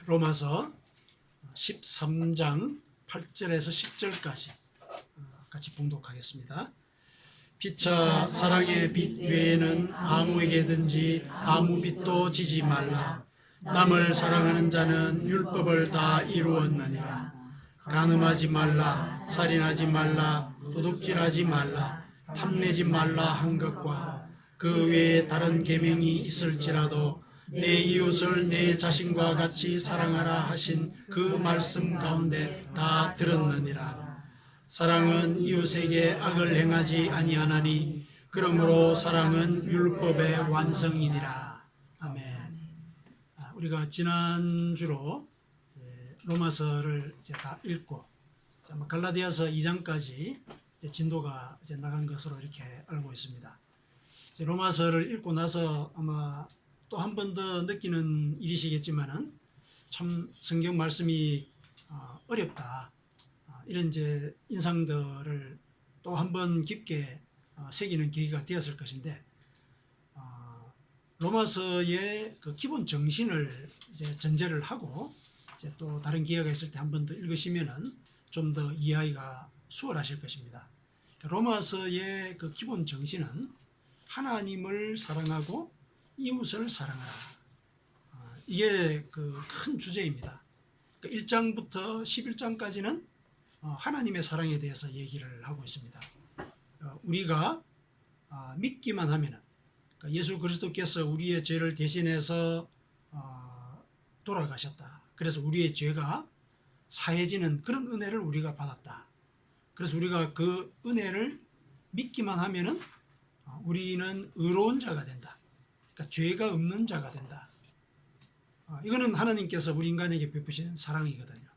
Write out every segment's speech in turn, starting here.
로마서 13장 8절에서 10절까지 같이 봉독하겠습니다. 피차 사랑의 빛 외에는 아무에게든지 아무 빛도 지지 말라. 남을 사랑하는 자는 율법을 다 이루었느니라. 간음하지 말라, 살인하지 말라, 도둑질하지 말라, 탐내지 말라 한 것과 그 외에 다른 계명이 있을지라도 내 이웃을 내 자신과 같이 사랑하라 하신 그 말씀 가운데 다 들었느니라. 사랑은 이웃에게 악을 행하지 아니하나니 그러므로 사랑은 율법의 완성이니라. 아멘. 우리가 지난주로 로마서를 이제 다 읽고 갈라디아서 2장까지 이제 진도가 이제 나간 것으로 이렇게 알고 있습니다. 이제 로마서를 읽고 나서 아마 또 한 번 더 느끼는 일이시겠지만은 참 성경 말씀이 어렵다. 이런 이제 인상들을 또 한 번 깊게 새기는 계기가 되었을 것인데, 로마서의 그 기본 정신을 이제 전제를 하고 이제 또 다른 기회가 있을 때 한 번 더 읽으시면은 좀 더 이해하기가 수월하실 것입니다. 로마서의 그 기본 정신은 하나님을 사랑하고 이웃을 사랑하라. 이게 그 큰 주제입니다. 1장부터 11장까지는 하나님의 사랑에 대해서 얘기를 하고 있습니다. 우리가 믿기만 하면은, 예수 그리스도께서 우리의 죄를 대신해서 돌아가셨다. 그래서 우리의 죄가 사해지는 그런 은혜를 우리가 받았다. 그래서 우리가 그 은혜를 믿기만 하면은 우리는 의로운 자가 된다. 그러니까 죄가 없는 자가 된다. 이거는 하나님께서 우리 인간에게 베푸신 사랑이거든요.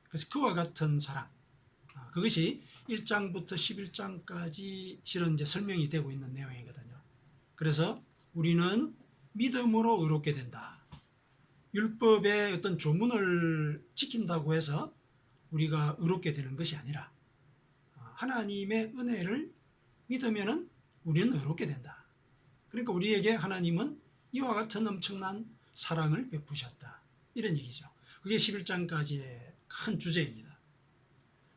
그래서 그와 같은 사랑, 그것이 1장부터 11장까지 실은 이제 설명이 되고 있는 내용이거든요. 그래서 우리는 믿음으로 의롭게 된다. 율법의 어떤 조문을 지킨다고 해서 우리가 의롭게 되는 것이 아니라 하나님의 은혜를 믿으면은 우리는 의롭게 된다. 그러니까 우리에게 하나님은 이와 같은 엄청난 사랑을 베푸셨다. 이런 얘기죠. 그게 11장까지의 큰 주제입니다.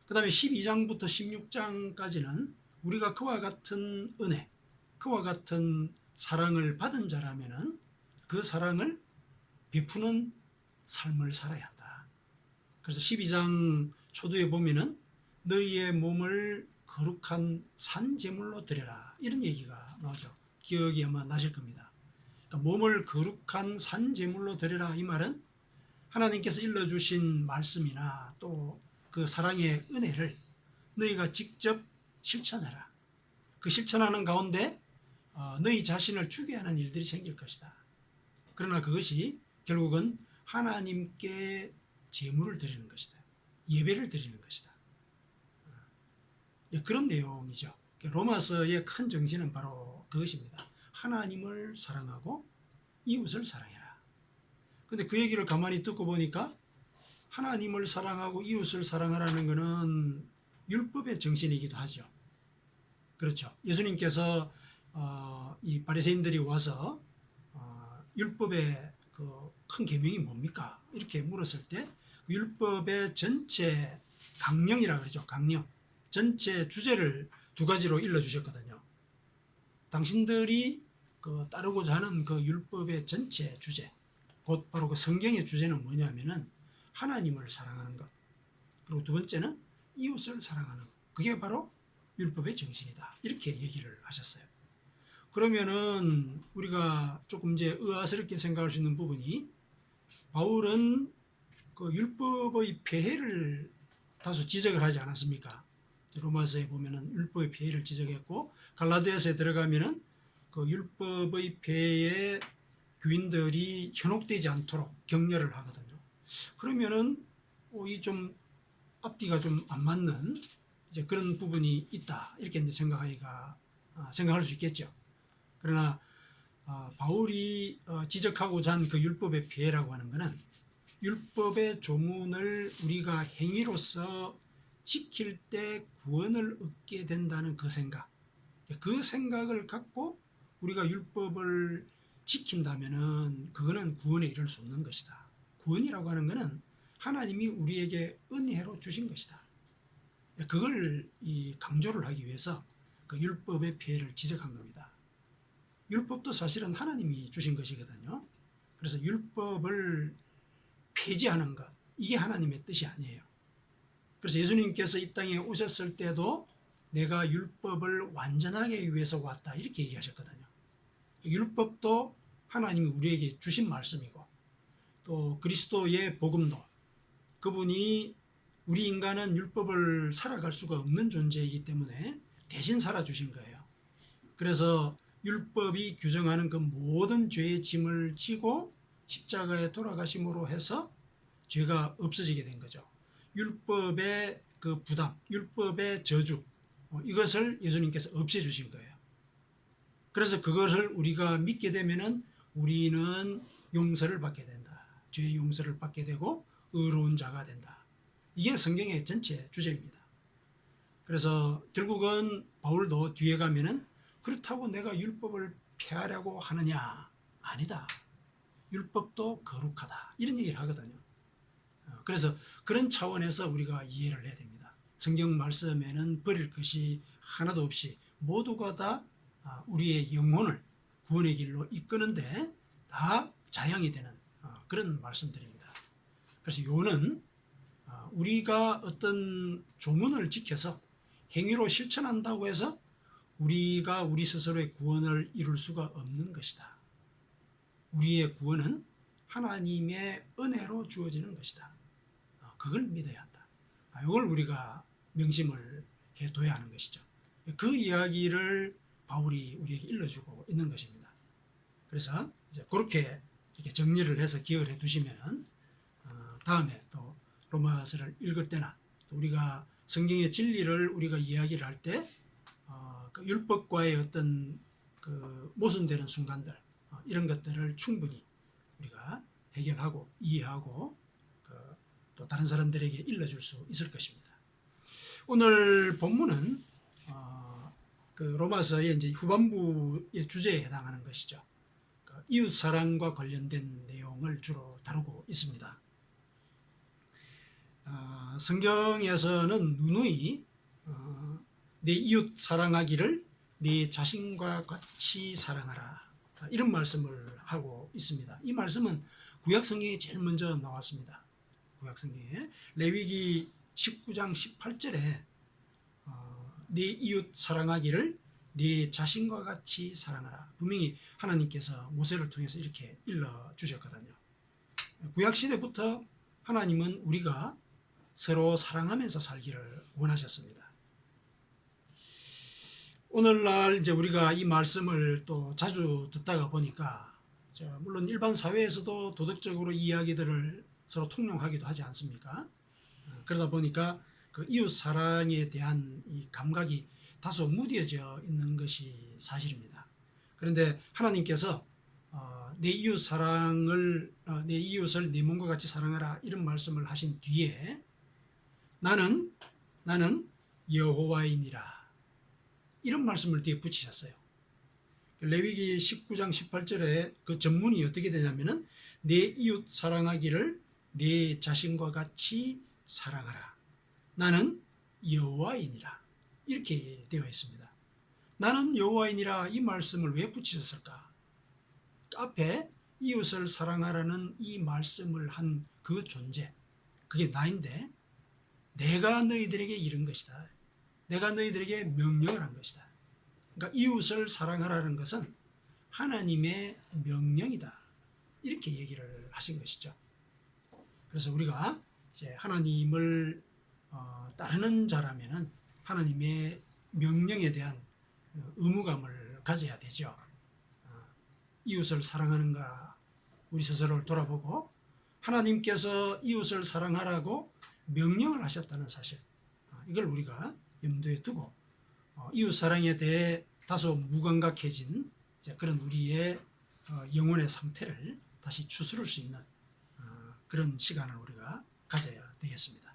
그 다음에 12장부터 16장까지는 우리가 그와 같은 은혜, 그와 같은 사랑을 받은 자라면은 그 사랑을 베푸는 삶을 살아야 한다. 그래서 12장 초두에 보면은 너희의 몸을 거룩한 산 제물로 드려라. 이런 얘기가 나오죠. 기억이 아마 나실 겁니다. 그러니까 몸을 거룩한 산 제물로 드려라. 이 말은 하나님께서 일러주신 말씀이나 또 그 사랑의 은혜를 너희가 직접 실천해라. 그 실천하는 가운데 너희 자신을 주게 하는 일들이 생길 것이다. 그러나 그것이 결국은 하나님께 제물을 드리는 것이다. 예배를 드리는 것이다. 그런 내용이죠. 로마서의 큰 정신은 바로 그것입니다. 하나님을 사랑하고 이웃을 사랑해라. 근데 그 얘기를 가만히 듣고 보니까 하나님을 사랑하고 이웃을 사랑하라는 것은 율법의 정신이기도 하죠. 그렇죠. 예수님께서 이 바리새인들이 와서 율법의 그 큰 계명이 뭡니까? 이렇게 물었을 때 율법의 전체 강령이라고 그러죠. 강령. 전체 주제를 두 가지로 일러주셨거든요. 당신들이 그 따르고자 하는 그 율법의 전체 주제, 곧 바로 그 성경의 주제는 뭐냐면은 하나님을 사랑하는 것. 그리고 두 번째는 이웃을 사랑하는 것. 그게 바로 율법의 정신이다. 이렇게 얘기를 하셨어요. 그러면은 우리가 조금 이제 의아스럽게 생각할 수 있는 부분이, 바울은 그 율법의 폐해를 다소 지적을 하지 않았습니까? 로마서에 보면은 율법의 폐해를 지적했고, 갈라디아서에 들어가면은 그 율법의 폐해에 교인들이 현혹되지 않도록 격려를 하거든요. 그러면은 이 좀 앞뒤가 좀 안 맞는 이제 그런 부분이 있다. 이렇게 이제 생각할 수 있겠죠. 그러나 바울이 지적하고자 한 그 율법의 폐해라고 하는 것은 율법의 조문을 우리가 행위로서 지킬 때 구원을 얻게 된다는 그 생각, 그 생각을 갖고 우리가 율법을 지킨다면은 그거는 구원에 이를 수 없는 것이다. 구원이라고 하는 것은 하나님이 우리에게 은혜로 주신 것이다. 그걸 강조를 하기 위해서 그 율법의 폐해를 지적한 겁니다. 율법도 사실은 하나님이 주신 것이거든요. 그래서 율법을 폐지하는 것, 이게 하나님의 뜻이 아니에요. 그래서 예수님께서 이 땅에 오셨을 때도 내가 율법을 완전하게 하기 위해서 왔다, 이렇게 얘기하셨거든요. 율법도 하나님이 우리에게 주신 말씀이고, 또 그리스도의 복음도 그분이, 우리 인간은 율법을 살아갈 수가 없는 존재이기 때문에 대신 살아주신 거예요. 그래서 율법이 규정하는 그 모든 죄의 짐을 지고 십자가에 돌아가심으로 해서 죄가 없어지게 된 거죠. 율법의 그 부담, 율법의 저주, 이것을 예수님께서 없애주신 거예요. 그래서 그것을 우리가 믿게 되면은 우리는 용서를 받게 된다. 죄의 용서를 받게 되고 의로운 자가 된다. 이게 성경의 전체 주제입니다. 그래서 결국은 바울도 뒤에 가면은 그렇다고 내가 율법을 폐하려고 하느냐? 아니다. 율법도 거룩하다. 이런 얘기를 하거든요. 그래서 그런 차원에서 우리가 이해를 해야 됩니다. 성경 말씀에는 버릴 것이 하나도 없이 모두가 다 우리의 영혼을 구원의 길로 이끄는데 다 자양이 되는 그런 말씀들입니다. 그래서 요는 우리가 어떤 조문을 지켜서 행위로 실천한다고 해서 우리가 우리 스스로의 구원을 이룰 수가 없는 것이다. 우리의 구원은 하나님의 은혜로 주어지는 것이다. 그걸 믿어야 한다. 이걸 우리가 명심을 해둬야 하는 것이죠. 그 이야기를 바울이 우리에게 일러주고 있는 것입니다. 그래서 이제 그렇게 이렇게 정리를 해서 기억을 해두시면 다음에 또 로마서를 읽을 때나 또 우리가 성경의 진리를 우리가 이야기를 할 때 그 율법과의 어떤 그 모순되는 순간들, 이런 것들을 충분히 우리가 해결하고 이해하고 또 다른 사람들에게 일러줄 수 있을 것입니다. 오늘 본문은 그 로마서의 이제 후반부의 주제에 해당하는 것이죠. 그 이웃 사랑과 관련된 내용을 주로 다루고 있습니다. 성경에서는 누누이 내 이웃 사랑하기를 내 자신과 같이 사랑하라, 이런 말씀을 하고 있습니다. 이 말씀은 구약 성경에 제일 먼저 나왔습니다. 구약 성경에 레위기 19장 18절에 내 이웃 사랑하기를 내 자신과 같이 사랑하라, 분명히 하나님께서 모세를 통해서 이렇게 일러 주셨거든요. 구약 시대부터 하나님은 우리가 서로 사랑하면서 살기를 원하셨습니다. 오늘날 이제 우리가 이 말씀을 또 자주 듣다가 보니까, 물론 일반 사회에서도 도덕적으로 이 이야기들을 서로 통용하기도 하지 않습니까? 그러다 보니까 그 이웃 사랑에 대한 이 감각이 다소 무뎌져 있는 것이 사실입니다. 그런데 하나님께서 내 이웃 사랑을, 내 이웃을 내 몸과 같이 사랑하라, 이런 말씀을 하신 뒤에 나는 여호와이니라, 이런 말씀을 뒤에 붙이셨어요. 레위기 19장 18절에 그 전문이 어떻게 되냐면은 내 이웃 사랑하기를 내 자신과 같이 사랑하라, 나는 여호와이니라, 이렇게 되어 있습니다. 나는 여호와이니라, 이 말씀을 왜 붙이셨을까? 앞에 이웃을 사랑하라는 이 말씀을 한 그 존재, 그게 나인데 내가 너희들에게 이른 것이다. 내가 너희들에게 명령을 한 것이다. 그러니까 이웃을 사랑하라는 것은 하나님의 명령이다, 이렇게 얘기를 하신 것이죠. 그래서 우리가 이제 하나님을 따르는 자라면은 하나님의 명령에 대한 의무감을 가져야 되죠. 이웃을 사랑하는가, 우리 스스로를 돌아보고 하나님께서 이웃을 사랑하라고 명령을 하셨다는 사실, 이걸 우리가 염두에 두고 이웃 사랑에 대해 다소 무감각해진 그런 우리의 영혼의 상태를 다시 추스를 수 있는 그런 시간을 우리가 가져야 되겠습니다.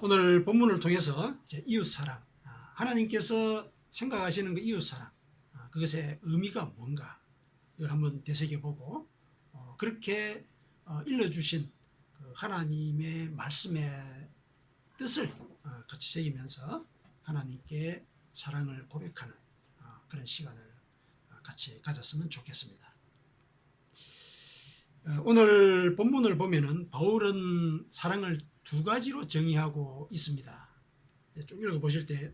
오늘 본문을 통해서 이제 이웃 사랑, 하나님께서 생각하시는 그 이웃 사랑, 그것의 의미가 뭔가, 이걸 한번 되새겨보고 그렇게 일러주신 그 하나님의 말씀의 뜻을 같이 새기면서 하나님께 사랑을 고백하는 그런 시간을 같이 가졌으면 좋겠습니다. 오늘 본문을 보면은 바울은 사랑을 두 가지로 정의하고 있습니다. 쭉 읽어보실 때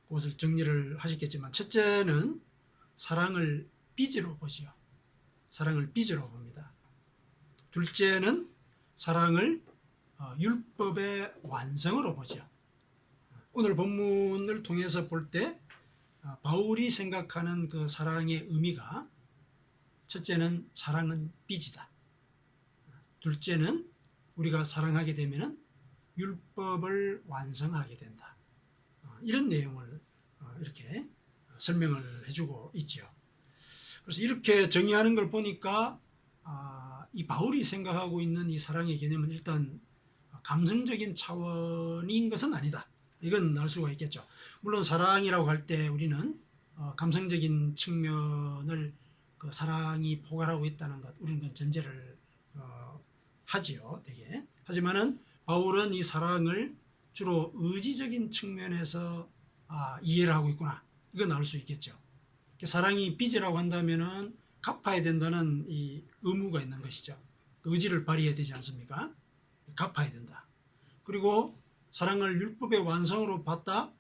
그것을 정리를 하셨겠지만, 첫째는 사랑을 빚으로 보지요. 사랑을 빚으로 봅니다. 둘째는 사랑을 율법의 완성으로 보죠. 오늘 본문을 통해서 볼 때 바울이 생각하는 그 사랑의 의미가, 첫째는 사랑은 빚이다. 둘째는 우리가 사랑하게 되면 율법을 완성하게 된다. 이런 내용을 이렇게 설명을 해주고 있죠. 그래서 이렇게 정의하는 걸 보니까 이 바울이 생각하고 있는 이 사랑의 개념은 일단 감성적인 차원인 것은 아니다. 이건 알 수가 있겠죠. 물론 사랑이라고 할 때 우리는 감성적인 측면을 그 사랑이 포괄하고 있다는 것, 우리는 그 전제를 하지요, 되게. 하지만은 바울은 이 사랑을 주로 의지적인 측면에서 이해를 하고 있구나, 이건 알 수 있겠죠. 사랑이 빚이라고 한다면은 갚아야 된다는 이 의무가 있는 것이죠. 의지를 발휘해야 되지 않습니까? 갚아야 된다. 그리고 사랑을 율법의 완성으로 봤다.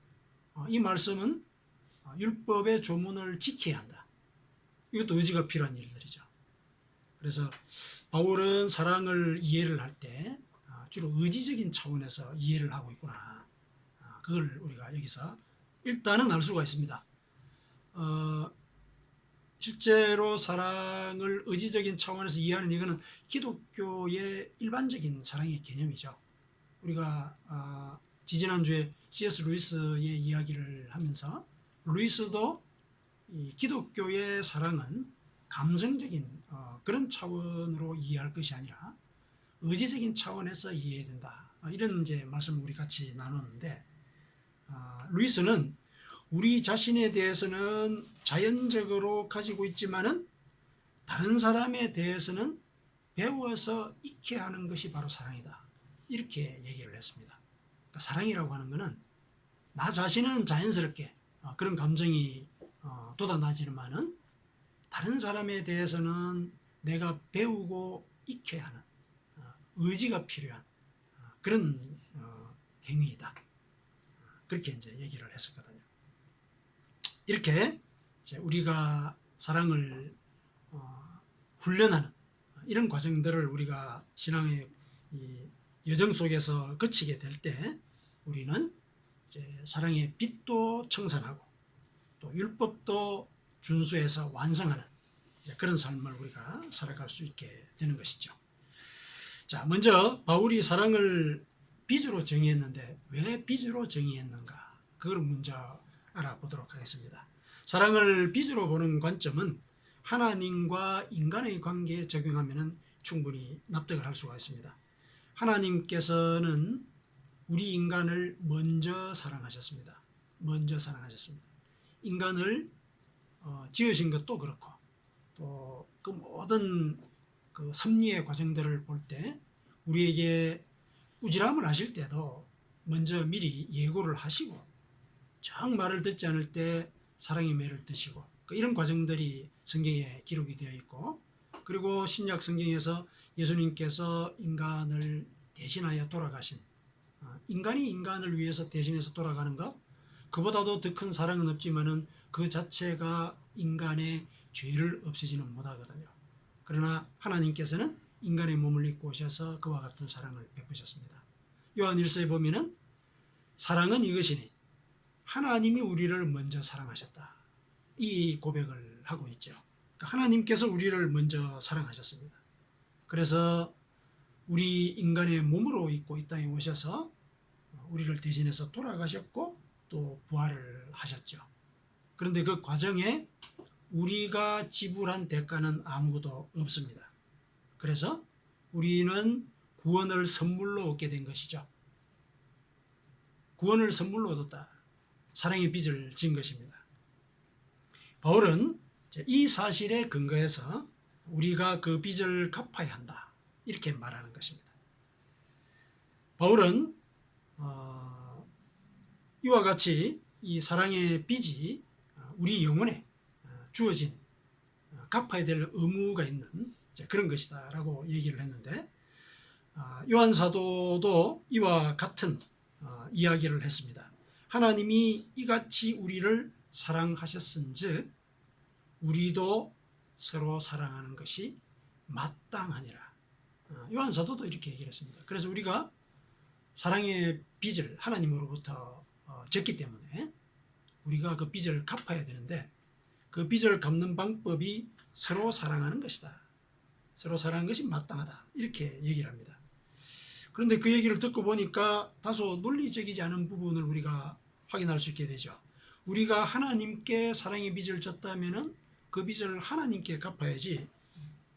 이 말씀은 율법의 조문을 지켜야 한다. 이것도 의지가 필요한 일들이죠. 그래서 바울은 사랑을 이해를 할 때 주로 의지적인 차원에서 이해를 하고 있구나. 그걸 우리가 여기서 일단은 알 수가 있습니다. 실제로 사랑을 의지적인 차원에서 이해하는 이거는 기독교의 일반적인 사랑의 개념이죠. 우리가 지지난주에 C.S. 루이스의 이야기를 하면서, 루이스도 이 기독교의 사랑은 감성적인 그런 차원으로 이해할 것이 아니라 의지적인 차원에서 이해해야 된다, 이런 이제 말씀을 우리 같이 나누는데, 루이스는 우리 자신에 대해서는 자연적으로 가지고 있지만은 다른 사람에 대해서는 배워서 익게 하는 것이 바로 사랑이다, 이렇게 얘기를 했습니다. 그러니까 사랑이라고 하는 것은 나 자신은 자연스럽게 그런 감정이 돋아나지만은 다른 사람에 대해서는 내가 배우고 익게 하는 의지가 필요한 그런 행위이다, 그렇게 이제 얘기를 했었거든요. 이렇게 이제 우리가 사랑을 훈련하는 이런 과정들을 우리가 신앙의 이 여정 속에서 거치게 될 때 우리는 이제 사랑의 빛도 청산하고 또 율법도 준수해서 완성하는 그런 삶을 우리가 살아갈 수 있게 되는 것이죠. 자, 먼저 바울이 사랑을 빚으로 정의했는데 왜 빚으로 정의했는가? 그걸 먼저 알아보도록 하겠습니다. 사랑을 빚으로 보는 관점은 하나님과 인간의 관계에 적용하면 충분히 납득을 할 수가 있습니다. 하나님께서는 우리 인간을 먼저 사랑하셨습니다. 먼저 사랑하셨습니다. 인간을 지으신 것도 그렇고 또 그 모든 그 섭리의 과정들을 볼 때 우리에게 꾸지람을 하실 때도 먼저 미리 예고를 하시고 정 말을 듣지 않을 때 사랑의 매를 드시고 이런 과정들이 성경에 기록이 되어 있고, 그리고 신약 성경에서 예수님께서 인간을 대신하여 돌아가신, 인간이 인간을 위해서 대신해서 돌아가는 것, 그보다도 더 큰 사랑은 없지만은 그 자체가 인간의 죄를 없애지는 못하거든요. 그러나 하나님께서는 인간의 몸을 입고 오셔서 그와 같은 사랑을 베푸셨습니다. 요한 1서에 보면은 사랑은 이것이니 하나님이 우리를 먼저 사랑하셨다, 이 고백을 하고 있죠. 그러니까 하나님께서 우리를 먼저 사랑하셨습니다. 그래서 우리 인간의 몸으로 입고 이 땅에 오셔서 우리를 대신해서 돌아가셨고 또 부활을 하셨죠. 그런데 그 과정에 우리가 지불한 대가는 아무것도 없습니다. 그래서 우리는 구원을 선물로 얻게 된 것이죠. 구원을 선물로 얻었다. 사랑의 빚을 진 것입니다. 바울은 이 사실에 근거해서 우리가 그 빚을 갚아야 한다. 이렇게 말하는 것입니다. 바울은 이와 같이 이 사랑의 빚이 우리 영혼에 주어진 갚아야 될 의무가 있는 그런 것이다 라고 얘기를 했는데, 요한 사도도 이와 같은 이야기를 했습니다. 하나님이 이같이 우리를 사랑하셨은즉 우리도 서로 사랑하는 것이 마땅하니라. 요한 사도도 이렇게 얘기를 했습니다. 그래서 우리가 사랑의 빚을 하나님으로부터 졌기 때문에 우리가 그 빚을 갚아야 되는데, 그 빚을 갚는 방법이 서로 사랑하는 것이다. 서로 사랑하는 것이 마땅하다. 이렇게 얘기를 합니다. 그런데 그 얘기를 듣고 보니까 다소 논리적이지 않은 부분을 우리가 확인할 수 있게 되죠. 우리가 하나님께 사랑의 빚을 졌다면은 그 빚을 하나님께 갚아야지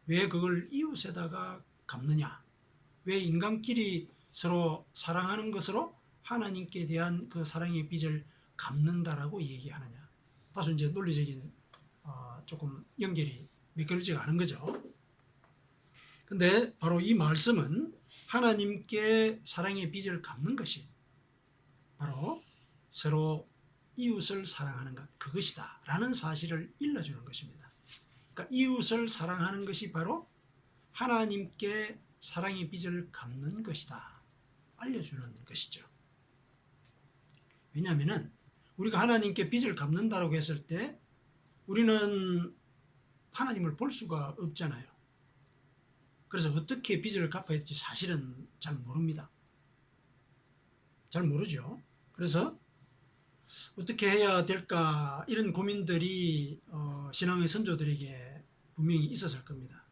왜 그걸 이웃에다가 갚느냐? 왜 인간끼리 서로 사랑하는 것으로 하나님께 대한 그 사랑의 빚을 갚는다라고 얘기하느냐? 다소 이제 논리적인 조금 연결이 매끄러지가 않은 거죠. 근데 바로 이 말씀은 하나님께 사랑의 빚을 갚는 것이 바로 서로 이웃을 사랑하는 것, 그것이다 라는 사실을 일러주는 것입니다. 그러니까 이웃을 사랑하는 것이 바로 하나님께 사랑의 빚을 갚는 것이다 알려주는 것이죠. 왜냐하면 우리가 하나님께 빚을 갚는다고 했을 때 우리는 하나님을 볼 수가 없잖아요. 그래서 어떻게 빚을 갚아야 할지 사실은 잘 모릅니다. 잘 모르죠. 그래서 어떻게 해야 될까 이런 고민들이 신앙의 선조들에게 분명히 있었을 겁니다.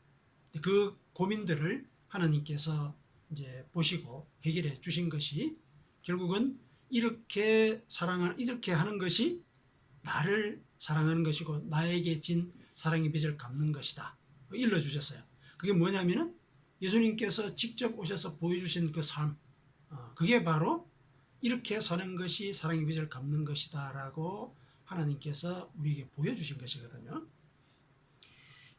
그 고민들을 하나님께서 이제 보시고 해결해 주신 것이 결국은 이렇게 하는 것이 나를 사랑하는 것이고 나에게 진 사랑의 빚을 갚는 것이다 일러 주셨어요. 그게 뭐냐면은 예수님께서 직접 오셔서 보여주신 그 삶, 그게 바로 이렇게 사는 것이 사랑의 빚을 갚는 것이다 라고 하나님께서 우리에게 보여주신 것이거든요.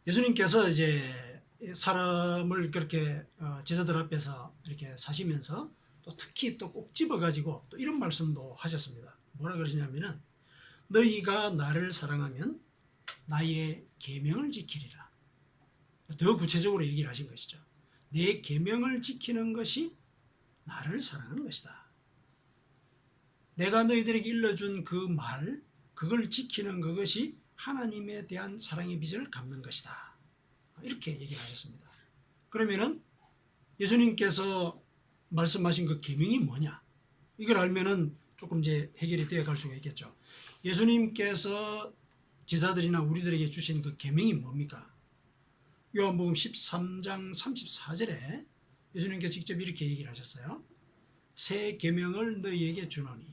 예수님께서 이제 사람을 그렇게 제자들 앞에서 이렇게 사시면서 또 특히 또 꼭 집어가지고 또 이런 말씀도 하셨습니다. 뭐라 그러시냐면은 너희가 나를 사랑하면 나의 계명을 지키리라. 더 구체적으로 얘기를 하신 것이죠. 내 계명을 지키는 것이 나를 사랑하는 것이다. 내가 너희들에게 일러준 그 말, 그걸 지키는 그것이 하나님에 대한 사랑의 빚을 갚는 것이다. 이렇게 얘기를 하셨습니다. 그러면은 예수님께서 말씀하신 그 계명이 뭐냐? 이걸 알면은 조금 이제 해결이 되어 갈 수가 있겠죠. 예수님께서 제자들이나 우리들에게 주신 그 계명이 뭡니까? 요한복음 13장 34절에 예수님께서 직접 이렇게 얘기를 하셨어요. 새 계명을 너희에게 주노니.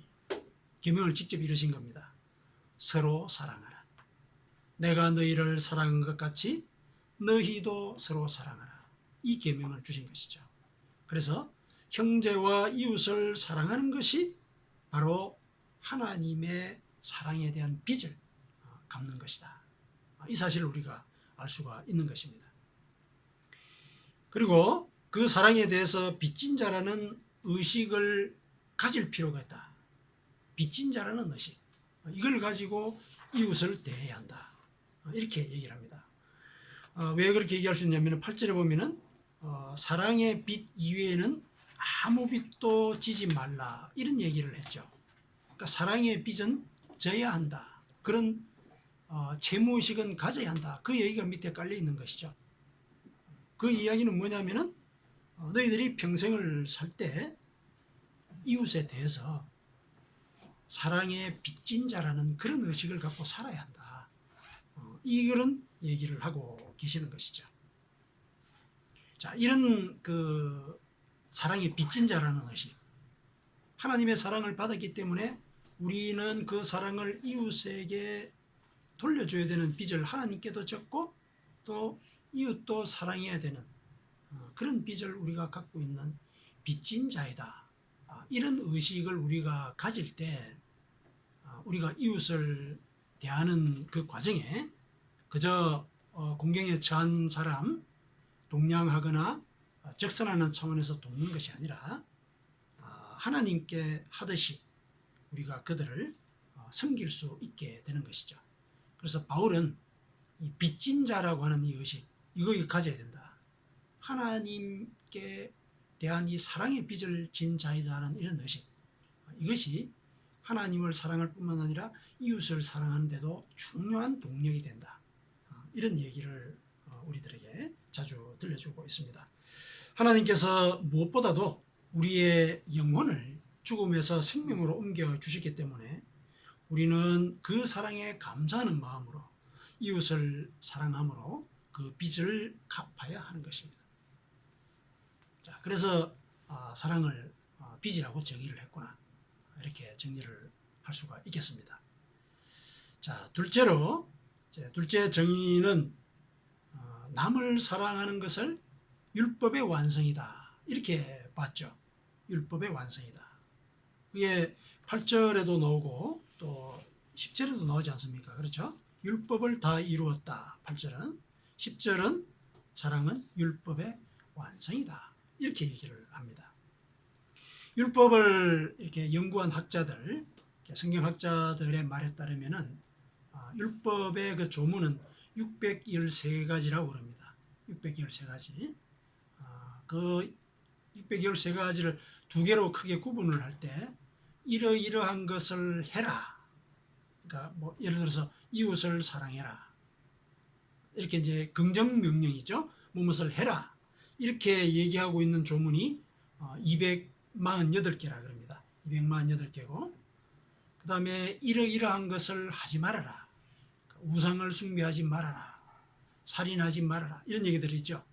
계명을 직접 이루신 겁니다. 서로 사랑하라. 내가 너희를 사랑한 것 같이 너희도 서로 사랑하라. 이 계명을 주신 것이죠. 그래서 형제와 이웃을 사랑하는 것이 바로 하나님의 사랑에 대한 빚을 갚는 것이다. 이 사실을 우리가 알 수가 있는 것입니다. 그리고 그 사랑에 대해서 빚진 자라는 의식을 가질 필요가 있다. 빚진 자라는 의식, 이걸 가지고 이웃을 대해야 한다. 이렇게 얘기를 합니다. 왜 그렇게 얘기할 수 있냐면 8절에 보면은 사랑의 빚 이외에는 아무 빚도 지지 말라 이런 얘기를 했죠. 그러니까 사랑의 빚은 져야 한다. 그런 채무의식은 가져야 한다. 그 얘기가 밑에 깔려 있는 것이죠. 그 이야기는 뭐냐면은 너희들이 평생을 살 때 이웃에 대해서 사랑의 빚진 자라는 그런 의식을 갖고 살아야 한다. 이런 얘기를 하고 계시는 것이죠. 자, 이런 그 사랑의 빚진 자라는 의식, 하나님의 사랑을 받았기 때문에 우리는 그 사랑을 이웃에게 돌려줘야 되는 빚을 하나님께도 졌고 또 이웃도 사랑해야 되는 그런 빚을 우리가 갖고 있는 빚진 자이다. 이런 의식을 우리가 가질 때 우리가 이웃을 대하는 그 과정에 그저 공경에 처한 사람 동량하거나 적선하는 차원에서 돕는 것이 아니라 하나님께 하듯이 우리가 그들을 섬길 수 있게 되는 것이죠. 그래서 바울은 이 빚진 자라고 하는 이 의식, 이거 가져야 된다. 하나님께 대한 이 사랑의 빚을 진 자이다라는 이런 의식, 이것이 하나님을 사랑할 뿐만 아니라 이웃을 사랑하는 데도 중요한 동력이 된다. 이런 얘기를 우리들에게 자주 들려주고 있습니다. 하나님께서 무엇보다도 우리의 영혼을 죽음에서 생명으로 옮겨 주셨기 때문에 우리는 그 사랑에 감사하는 마음으로 이웃을 사랑함으로 그 빚을 갚아야 하는 것입니다. 자, 그래서 사랑을 빚이라고 정의를 했구나, 이렇게 정리를 할 수가 있겠습니다. 자, 둘째 정의는 남을 사랑하는 것을 율법의 완성이다, 이렇게 봤죠. 율법의 완성이다. 그게 8절에도 나오고 또 10절에도 나오지 않습니까? 그렇죠? 율법을 다 이루었다, 8절은. 10절은 사랑은 율법의 완성이다, 이렇게 얘기를 합니다. 율법을 이렇게 연구한 학자들, 성경학자들의 말에 따르면은 율법의 그 조문은 613가지라고 그럽니다. 613가지. 그 613가지를 두 개로 크게 구분을 할 때, 이러이러한 것을 해라. 그러니까 뭐 예를 들어서 이웃을 사랑해라. 이렇게 이제 긍정 명령이죠. 무엇을 해라. 이렇게 얘기하고 있는 조문이 248개라 그럽니다. 248개고, 그 다음에 이러이러한 것을 하지 말아라. 우상을 숭배하지 말아라. 살인하지 말아라. 이런 얘기들이 있죠.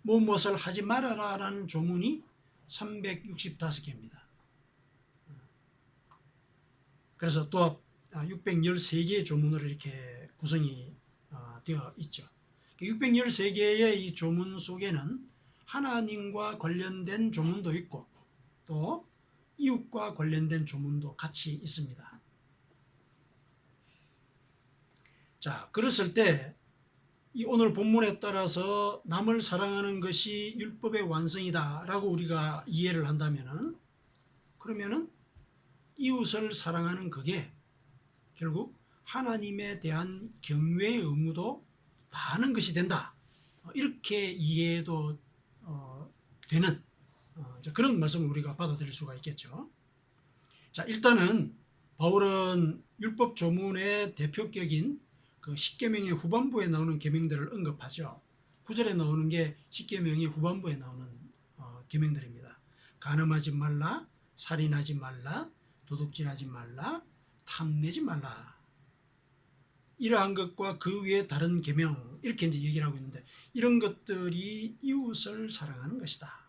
무엇을 하지 말아라 라는 조문이 365개입니다. 그래서 또 613개의 조문으로 이렇게 구성이 되어 있죠. 613개의 이 조문 속에는 하나님과 관련된 조문도 있고 또 이웃과 관련된 조문도 같이 있습니다. 자, 그랬을 때 이 오늘 본문에 따라서 남을 사랑하는 것이 율법의 완성이다 라고 우리가 이해를 한다면은, 그러면은 이웃을 사랑하는 그게 결국 하나님에 대한 경외의 의무도 다하는 것이 된다, 이렇게 이해도 되는 그런 말씀을 우리가 받아들일 수가 있겠죠. 자, 일단은 바울은 율법 조문의 대표격인 그 십계명의 후반부에 나오는 계명들을 언급하죠. 9절에 나오는 게 십계명의 후반부에 나오는 계명들입니다. 간음하지 말라, 살인하지 말라, 도둑질하지 말라, 탐내지 말라. 이러한 것과 그 위에 다른 계명, 이렇게 이제 얘기를 하고 있는데, 이런 것들이 이웃을 사랑하는 것이다.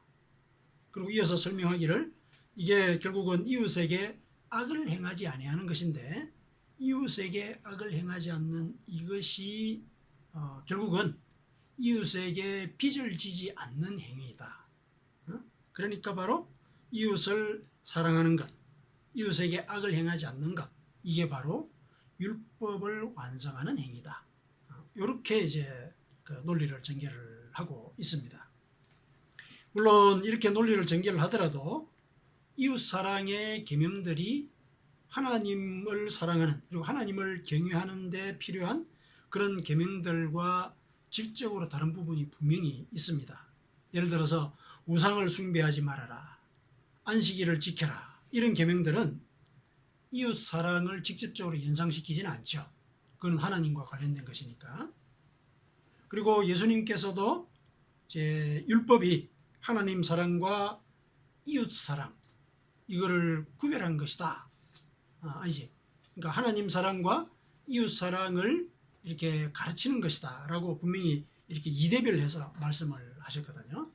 그리고 이어서 설명하기를, 이게 결국은 이웃에게 악을 행하지 아니하는 것인데, 이웃에게 악을 행하지 않는 이것이 결국은 이웃에게 빚을 지지 않는 행위이다. 그러니까 바로 이웃을 사랑하는 것, 이웃에게 악을 행하지 않는 것, 이게 바로 율법을 완성하는 행위다. 이렇게 이제 그 논리를 전개를 하고 있습니다. 물론 이렇게 논리를 전개를 하더라도 이웃 사랑의 계명들이 하나님을 사랑하는, 그리고 하나님을 경외하는 데 필요한 그런 계명들과 질적으로 다른 부분이 분명히 있습니다. 예를 들어서 우상을 숭배하지 말아라, 안식일을 지켜라, 이런 계명들은 이웃 사랑을 직접적으로 연상시키지는 않죠. 그건 하나님과 관련된 것이니까. 그리고 예수님께서도 이제 율법이 하나님 사랑과 이웃 사랑, 이거를 구별한 것이다. 아니지. 그러니까 하나님 사랑과 이웃 사랑을 이렇게 가르치는 것이다 라고 분명히 이렇게 이대별해서 말씀을 하셨거든요.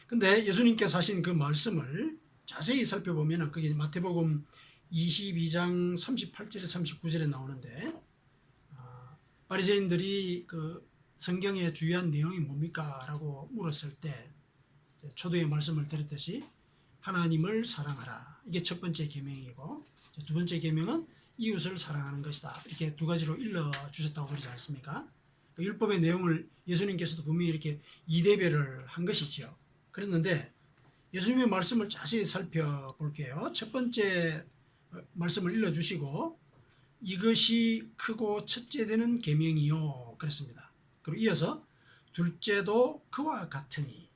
근데 예수님께서 하신 그 말씀을 자세히 살펴보면 그게 마태복음 22장 38절에 39절에 나오는데, 바리새인들이 그 성경의 주요한 내용이 뭡니까? 라고 물었을 때 초도의 말씀을 드렸듯이 하나님을 사랑하라, 이게 첫 번째 계명이고, 두 번째 계명은 이웃을 사랑하는 것이다. 이렇게 두 가지로 일러 주셨다고 그러지 않습니까? 율법의 내용을 예수님께서도 분명히 이렇게 이대별을 한 것이지요. 그랬는데 예수님의 말씀을 자세히 살펴볼게요. 첫 번째 말씀을 일러주시고 이것이 크고 첫째 되는 계명이요 그랬습니다. 그리고 이어서 둘째도 그와 같으니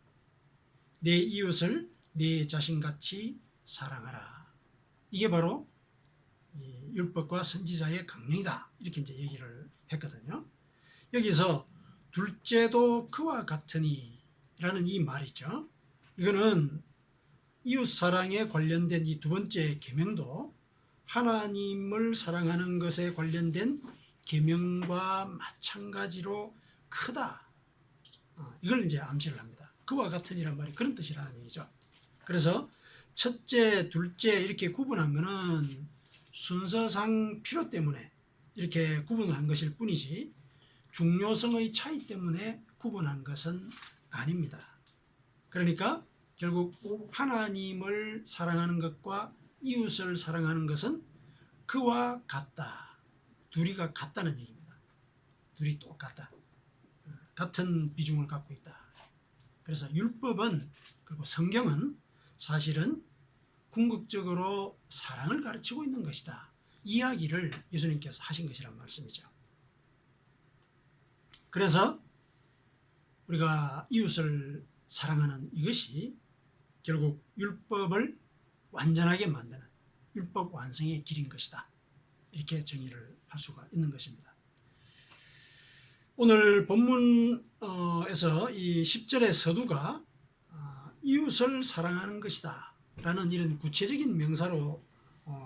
내 이웃을 내 자신같이 사랑하라. 이게 바로 율법과 선지자의 강령이다. 이렇게 이제 얘기를 했거든요. 여기서 둘째도 그와 같으니 라는 이 말이죠. 이거는 이웃 사랑에 관련된 이 두 번째 계명도 하나님을 사랑하는 것에 관련된 계명과 마찬가지로 크다. 이걸 이제 암시를 합니다. 그와 같으니란 말이 그런 뜻이라는 얘기죠. 그래서 첫째, 둘째 이렇게 구분한 것은 순서상 필요 때문에 이렇게 구분을 한 것일 뿐이지 중요성의 차이 때문에 구분한 것은 아닙니다. 그러니까 결국 하나님을 사랑하는 것과 이웃을 사랑하는 것은 그와 같다. 둘이가 같다는 얘기입니다. 둘이 똑같다. 같은 비중을 갖고 있다. 그래서 율법은 그리고 성경은 사실은 궁극적으로 사랑을 가르치고 있는 것이다. 이야기를 예수님께서 하신 것이란 말씀이죠. 그래서 우리가 이웃을 사랑하는 이것이 결국 율법을 완전하게 만드는 율법 완성의 길인 것이다. 이렇게 정의를 할 수가 있는 것입니다. 오늘 본문에서 이 10절의 서두가 이웃을 사랑하는 것이다 라는 이런 구체적인 명사로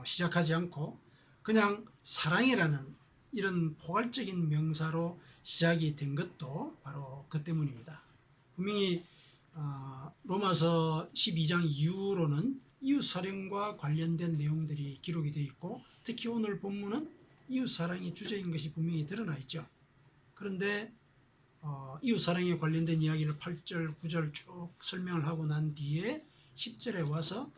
시작하지 않고 그냥 사랑이라는 이런 포괄적인 명사로 시작이 된 것도 바로 그 때문입니다. 분명히 로마서 12장 이후로는 이웃사랑과 관련된 내용들이 기록이 되어 있고 특히 오늘 본문은 이웃사랑이 주제인 것이 분명히 드러나 있죠. 그런데 이웃사랑에 관련된 이야기를 8절, 9절 쭉 설명을 하고 난 뒤에 10절에 와서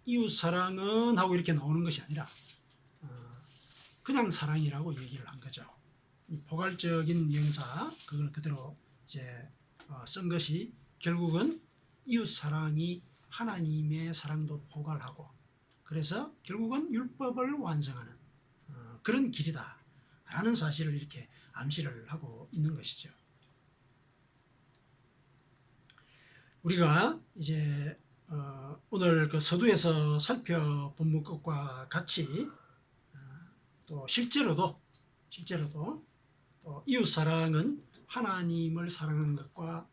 이웃사랑은 하고 이렇게 나오는 것이 아니라 그냥 사랑이라고 얘기를 한 거죠. 이 포괄적인 명사 그걸 그대로 이제 쓴 것이 결국은 이웃사랑이 하나님의 사랑도 포괄하고 그래서 결국은 율법을 완성하는 그런 길이다 라는 사실을 이렇게 암시를 하고 있는 것이죠. 우리가 이제 오늘 그 서두에서 살펴본 것과 같이 또 실제로도 또 이웃사랑은 하나님을 사랑하는 것과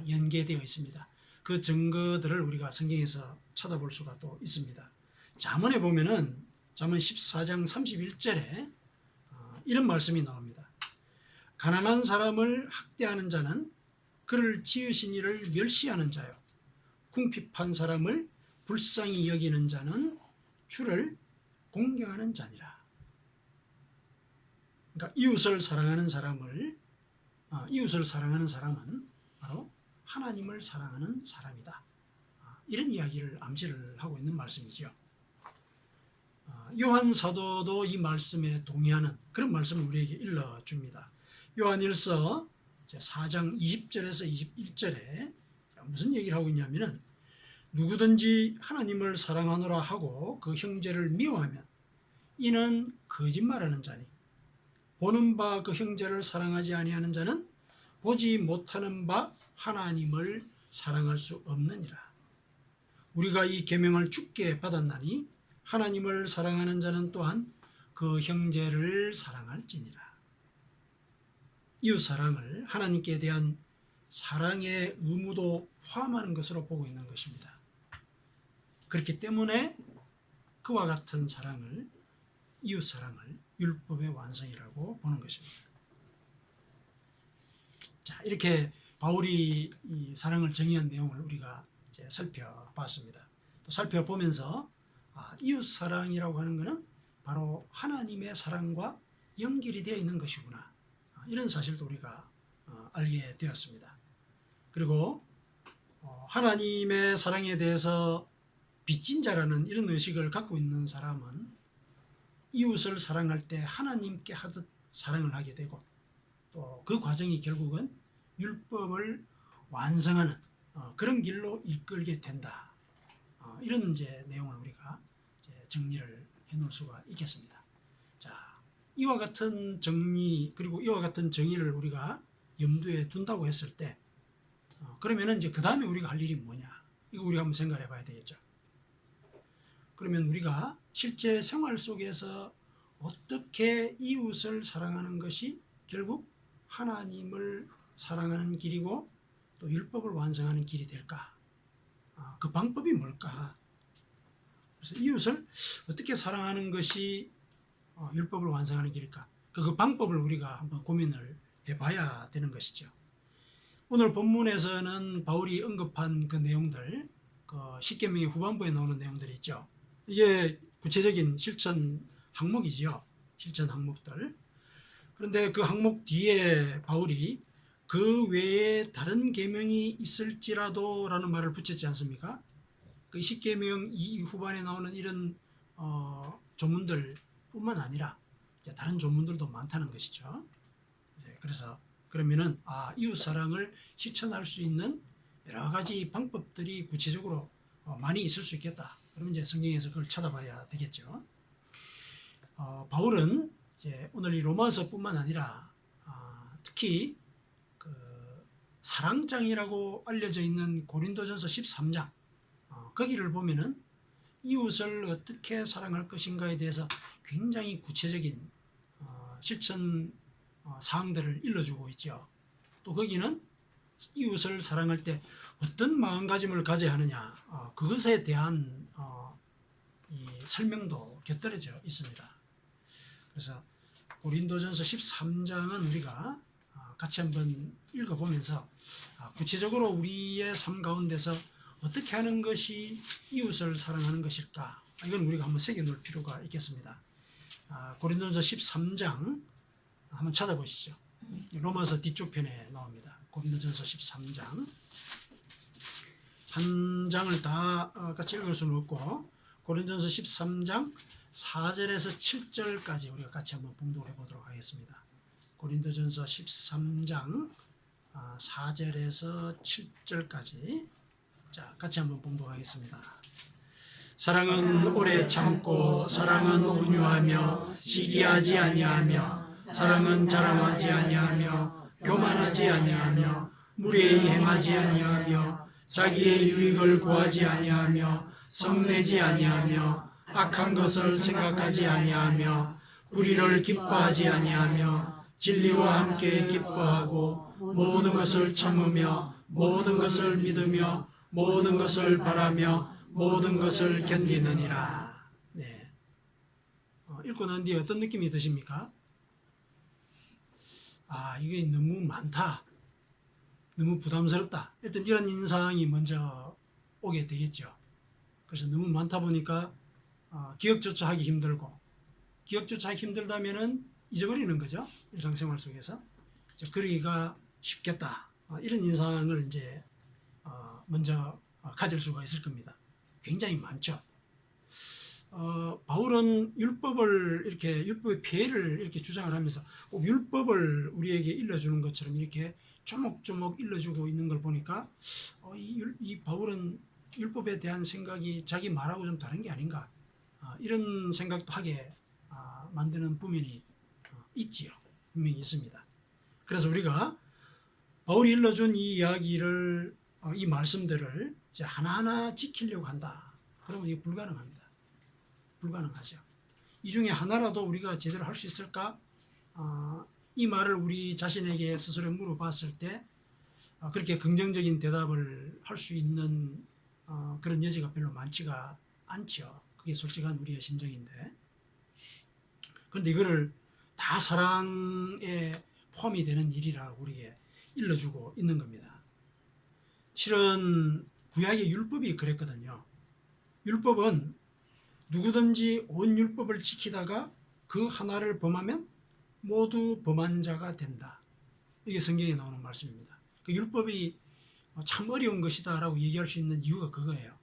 연계되어 있습니다. 그 증거들을 우리가 성경에서 찾아볼 수가 또 있습니다. 잠언에 보면은 잠언 14장 31절에 이런 말씀이 나옵니다. 가난한 사람을 학대하는 자는 그를 지으신 이를 멸시하는 자요. 궁핍한 사람을 불쌍히 여기는 자는 주를 공경하는 자니라. 그러니까 이웃을 사랑하는 사람은 바로 하나님을 사랑하는 사람이다. 이런 이야기를 암시를 하고 있는 말씀이죠. 요한 사도도 이 말씀에 동의하는 그런 말씀을 우리에게 일러줍니다. 요한일서 4장 20절에서 21절에 무슨 얘기를 하고 있냐면은 누구든지 하나님을 사랑하노라 하고 그 형제를 미워하면 이는 거짓말하는 자니 보는 바 그 형제를 사랑하지 아니하는 자는 보지 못하는 바 하나님을 사랑할 수 없느니라. 우리가 이 계명을 주께 받았나니 하나님을 사랑하는 자는 또한 그 형제를 사랑할지니라. 이웃사랑을 하나님께 대한 사랑의 의무도 포함하는 것으로 보고 있는 것입니다. 그렇기 때문에 그와 같은 사랑을 이웃사랑을 율법의 완성이라고 보는 것입니다. 자, 이렇게 바울이 이 사랑을 정의한 내용을 우리가 이제 살펴봤습니다. 또 살펴보면서 이웃사랑이라고 하는 것은 바로 하나님의 사랑과 연결이 되어 있는 것이구나. 이런 사실도 우리가 알게 되었습니다. 그리고 하나님의 사랑에 대해서 빚진 자라는 이런 의식을 갖고 있는 사람은 이웃을 사랑할 때 하나님께 하듯 사랑을 하게 되고 또 그 과정이 결국은 율법을 완성하는 그런 길로 이끌게 된다. 이런 이제 내용을 우리가 이제 정리를 해놓을 수가 있겠습니다. 자, 이와 같은 정리 그리고 이와 같은 정의를 우리가 염두에 둔다고 했을 때 그러면은 이제 그 다음에 우리가 할 일이 뭐냐? 이거 우리가 한번 생각해 봐야 되겠죠. 그러면 우리가 실제 생활 속에서 어떻게 이웃을 사랑하는 것이 결국 하나님을 사랑하는 길이고 또 율법을 완성하는 길이 될까? 그 방법이 뭘까? 그래서 이웃을 어떻게 사랑하는 것이 율법을 완성하는 길일까? 그 방법을 우리가 한번 고민을 해봐야 되는 것이죠. 오늘 본문에서는 바울이 언급한 그 내용들, 그 십계명의 후반부에 나오는 내용들이 있죠. 이게 구체적인 실천 항목이지요. 실천 항목들. 그런데 그 항목 뒤에 바울이 그 외에 다른 계명이 있을지라도라는 말을 붙였지 않습니까? 그 십계명 이 후반에 나오는 이런 조문들뿐만 아니라 다른 조문들도 많다는 것이죠. 그래서 그러면은 이웃 사랑을 실천할 수 있는 여러 가지 방법들이 구체적으로 많이 있을 수 있겠다. 그러면 이제 성경에서 그걸 찾아봐야 되겠죠. 바울은 이제 오늘 이 로마서뿐만 아니라 특히 그 사랑장이라고 알려져 있는 고린도전서 13장 거기를 보면은 이웃을 어떻게 사랑할 것인가에 대해서 굉장히 구체적인 실천 사항들을 일러주고 있죠. 또 거기는 이웃을 사랑할 때 어떤 마음가짐을 가져야 하느냐 그것에 대한 이 설명도 곁들여져 있습니다. 그래서 고린도전서 13장은 우리가 같이 한번 읽어보면서 구체적으로 우리의 삶 가운데서 어떻게 하는 것이 이웃을 사랑하는 것일까? 이건 우리가 한번 새겨놓을 필요가 있겠습니다. 고린도전서 13장 한번 찾아보시죠. 로마서 뒤쪽 편에 나옵니다. 고린도전서 13장 한 장을 다 같이 읽을 수는 없고 고린도전서 13장 4절에서 7절까지 우리가 같이 한번 봉독해 보도록 하겠습니다. 고린도전서 13장 4절에서 7절까지 자, 같이 한번 봉독하겠습니다. 사랑은 오래 참고 사랑은 온유하며 시기하지 아니하며 사랑은 자랑하지 아니하며 교만하지 아니하며 무례히 행하지 아니하며 자기의 유익을 구하지 아니하며 성내지 아니하며 악한 것을 생각하지 아니하며 불의를 기뻐하지 아니하며 진리와 함께 기뻐하고 모든 것을 참으며 모든 것을 믿으며 모든 것을 바라며 모든 것을 견디느니라. 네. 읽고 난 뒤에 어떤 느낌이 드십니까? 이게 너무 많다. 너무 부담스럽다. 일단 이런 인상이 먼저 오게 되겠죠. 그래서 너무 많다 보니까 기억조차 하기 힘들고 기억조차 하기 힘들다면은 잊어버리는 거죠. 일상생활 속에서. 그러기가 쉽겠다. 이런 인상을 이제 먼저 가질 수가 있을 겁니다. 굉장히 많죠. 바울은 율법의 폐해를 이렇게 주장을 하면서 꼭 율법을 우리에게 일러주는 것처럼 이렇게 조목조목 일러주고 있는 걸 보니까 이 바울은 율법에 대한 생각이 자기 말하고 좀 다른 게 아닌가 이런 생각도 하게 만드는 부면이 있지요. 분명히 있습니다. 그래서 우리가 바울이 일러준 이 이야기를 이 말씀들을 이제 하나하나 지키려고 한다. 그러면 이게 불가능합니다. 불가능하죠. 이 중에 하나라도 우리가 제대로 할 수 있을까? 이 말을 우리 자신에게 스스로 물어봤을 때 그렇게 긍정적인 대답을 할 수 있는 그런 여지가 별로 많지가 않죠. 그게 솔직한 우리의 심정인데. 그런데 이거를 다 사랑에 포함이 되는 일이라고 우리에게 일러주고 있는 겁니다. 실은 구약의 율법이 그랬거든요. 율법은 누구든지 온 율법을 지키다가 그 하나를 범하면 모두 범한 자가 된다. 이게 성경에 나오는 말씀입니다. 그 율법이 참 어려운 것이다라고 얘기할 수 있는 이유가 그거예요.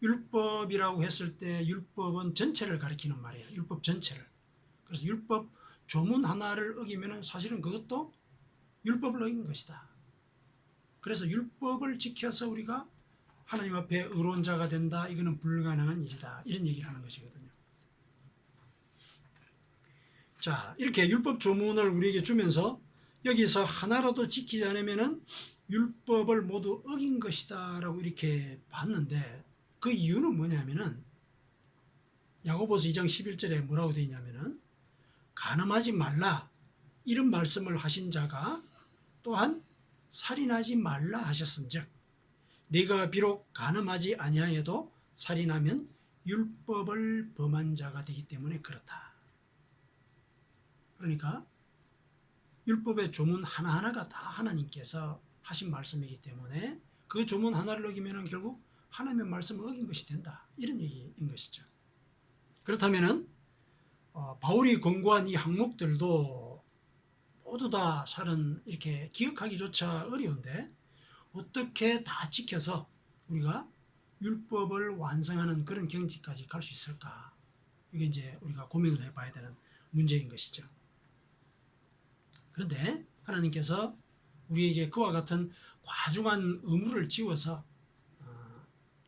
율법이라고 했을 때 율법은 전체를 가리키는 말이에요. 율법 전체를. 그래서 율법 조문 하나를 어기면 사실은 그것도 율법을 어긴 것이다. 그래서 율법을 지켜서 우리가 하나님 앞에 의로운 자가 된다. 이거는 불가능한 일이다. 이런 얘기를 하는 것이거든요. 자, 이렇게 율법 조문을 우리에게 주면서 여기서 하나라도 지키지 않으면 율법을 모두 어긴 것이다 라고 이렇게 봤는데, 그 이유는 뭐냐면은 야고보서 2장 11절에 뭐라고 되어 있냐면은 간음하지 말라 이런 말씀을 하신 자가 또한 살인하지 말라 하셨은즉 네가 비록 간음하지 아니하여도 살인하면 율법을 범한 자가 되기 때문에 그렇다. 그러니까 율법의 조문 하나하나가 다 하나님께서 하신 말씀이기 때문에 그 조문 하나를 어기면 결국 하나님의 말씀을 어긴 것이 된다. 이런 얘기인 것이죠. 그렇다면 바울이 권고한 이 항목들도 모두 다 사실은 이렇게 기억하기조차 어려운데 어떻게 다 지켜서 우리가 율법을 완성하는 그런 경지까지 갈 수 있을까? 이게 이제 우리가 고민을 해봐야 되는 문제인 것이죠. 그런데 하나님께서 우리에게 그와 같은 과중한 의무를 지워서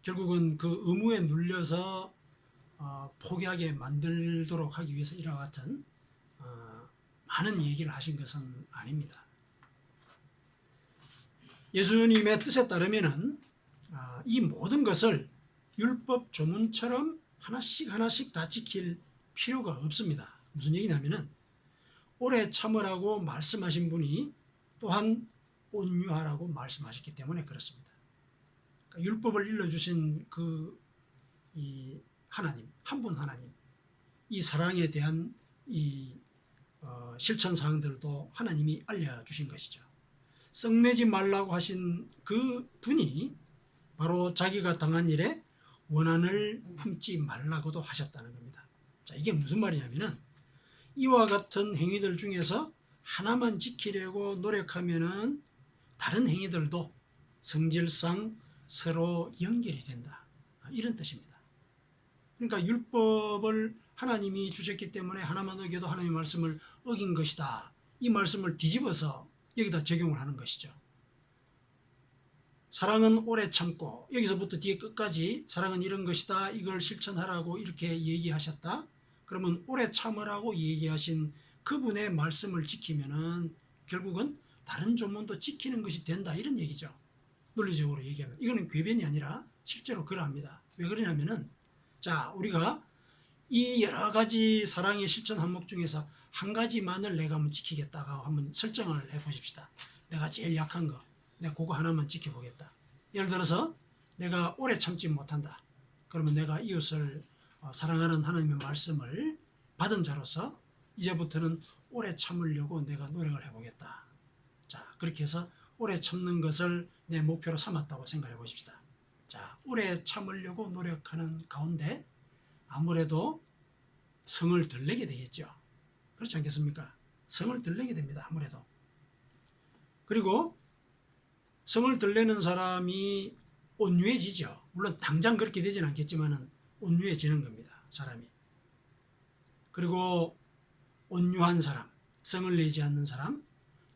결국은 그 의무에 눌려서 포기하게 만들도록 하기 위해서 이와 같은 많은 얘기를 하신 것은 아닙니다. 예수님의 뜻에 따르면은 이 모든 것을 율법 조문처럼 하나씩 하나씩 다 지킬 필요가 없습니다. 무슨 얘기냐면은 오래 참으라고 말씀하신 분이 또한 온유하라고 말씀하셨기 때문에 그렇습니다. 그러니까 율법을 일러주신 이 하나님, 한 분 하나님, 이 사랑에 대한 이 실천 사항들도 하나님이 알려주신 것이죠. 썩내지 말라고 하신 그 분이 바로 자기가 당한 일에 원한을 품지 말라고도 하셨다는 겁니다. 자, 이게 무슨 말이냐면은 이와 같은 행위들 중에서 하나만 지키려고 노력하면은 다른 행위들도 성질상 서로 연결이 된다. 이런 뜻입니다. 그러니까 율법을 하나님이 주셨기 때문에 하나만 어겨도 하나님의 말씀을 어긴 것이다. 이 말씀을 뒤집어서 여기다 적용을 하는 것이죠. 사랑은 오래 참고, 여기서부터 뒤에 끝까지 사랑은 이런 것이다. 이걸 실천하라고 이렇게 얘기하셨다. 그러면 오래 참으라고 얘기하신 그분의 말씀을 지키면은 결국은 다른 조문도 지키는 것이 된다. 이런 얘기죠. 논리적으로 얘기하면. 이거는 궤변이 아니라 실제로 그러합니다. 왜 그러냐면은 자, 우리가 이 여러 가지 사랑의 실천 항목 중에서 한 가지만을 내가 한번 지키겠다고 한번 설정을 해 보십시다. 내가 제일 약한 거, 내가 그거 하나만 지켜보겠다. 예를 들어서 내가 오래 참지 못한다. 그러면 내가 이웃을 사랑하는 하나님의 말씀을 받은 자로서 이제부터는 오래 참으려고 내가 노력을 해보겠다. 자, 그렇게 해서 오래 참는 것을 내 목표로 삼았다고 생각해 보십시다. 자, 오래 참으려고 노력하는 가운데 아무래도 성을 덜 내게 되겠죠. 그렇지 않겠습니까? 성을 덜 내게 됩니다. 아무래도. 그리고 성을 덜 내는 사람이 온유해지죠. 물론 당장 그렇게 되지는 않겠지만 온유해지는 겁니다. 사람이. 그리고 온유한 사람, 성을 내지 않는 사람,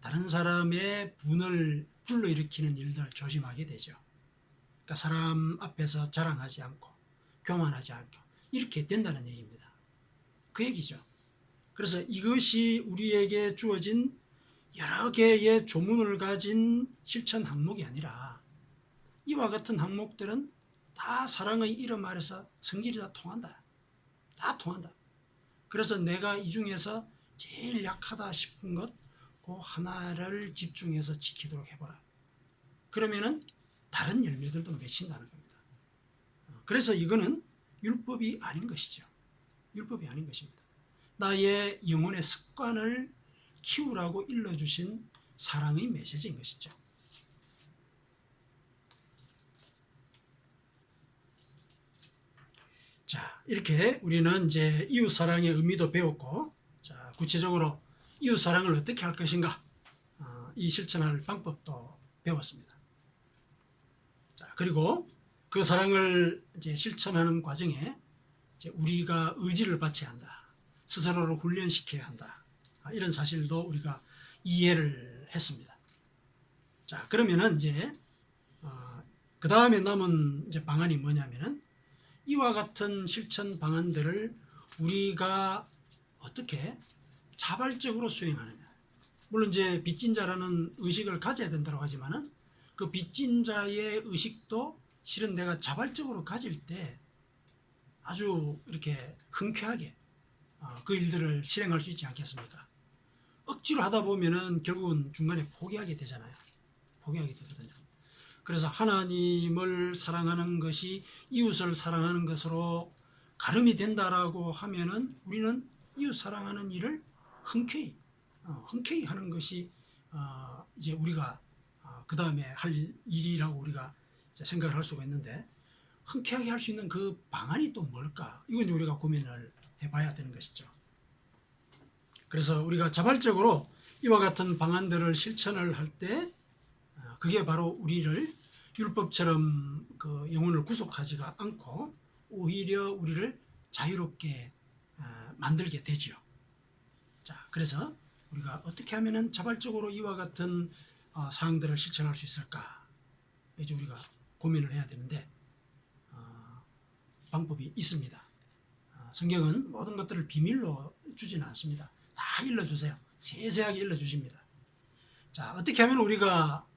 다른 사람의 분을 불러일으키는 일들 조심하게 되죠. 그러니까 사람 앞에서 자랑하지 않고 교만하지 않고 이렇게 된다는 얘기입니다. 그 얘기죠. 그래서 이것이 우리에게 주어진 여러 개의 조문을 가진 실천 항목이 아니라 이와 같은 항목들은 다 사랑의 이름 아래서 성질이 다 통한다. 다 통한다. 그래서 내가 이 중에서 제일 약하다 싶은 것, 그 하나를 집중해서 지키도록 해보라. 그러면은 다른 열매들도 맺힌다는 겁니다. 그래서 이거는 율법이 아닌 것이죠. 율법이 아닌 것입니다. 나의 영혼의 습관을 키우라고 일러주신 사랑의 메시지인 것이죠. 자, 이렇게 우리는 이제 이웃 사랑의 의미도 배웠고, 자, 구체적으로 이웃 사랑을 어떻게 할 것인가, 이 실천할 방법도 배웠습니다. 자, 그리고 그 사랑을 이제 실천하는 과정에 이제 우리가 의지를 받쳐야 한다. 스스로를 훈련시켜야 한다. 이런 사실도 우리가 이해를 했습니다. 자, 그러면은 이제 그 다음에 남은 이제 방안이 뭐냐면은 이와 같은 실천 방안들을 우리가 어떻게 자발적으로 수행하느냐. 물론 이제 빚진 자라는 의식을 가져야 된다고 하지만은 그 빚진 자의 의식도 실은 내가 자발적으로 가질 때 아주 이렇게 흔쾌하게 그 일들을 실행할 수 있지 않겠습니까? 억지로 하다 보면은 결국은 중간에 포기하게 되잖아요. 포기하게 되거든요. 그래서 하나님을 사랑하는 것이 이웃을 사랑하는 것으로 가름이 된다라고 하면은 우리는 이웃 사랑하는 일을 흔쾌히 하는 것이 이제 우리가 그 다음에 할 일이라고 우리가 생각을 할 수가 있는데, 흔쾌하게 할 수 있는 그 방안이 또 뭘까? 이건 우리가 고민을 해봐야 되는 것이죠. 그래서 우리가 자발적으로 이와 같은 방안들을 실천을 할 때 그게 바로 우리를 율법처럼 그 영혼을 구속하지가 않고 오히려 우리를 자유롭게 만들게 되죠. 자, 그래서 우리가 어떻게 하면은 자발적으로 이와 같은 사항들을 실천할 수 있을까? 이제 우리가 고민을 해야 되는데 방법이 있습니다. 성경은 모든 것들을 비밀로 주지는 않습니다. 다 일러주세요. 세세하게 일러주십니다. 자, 어떻게 하면 우리가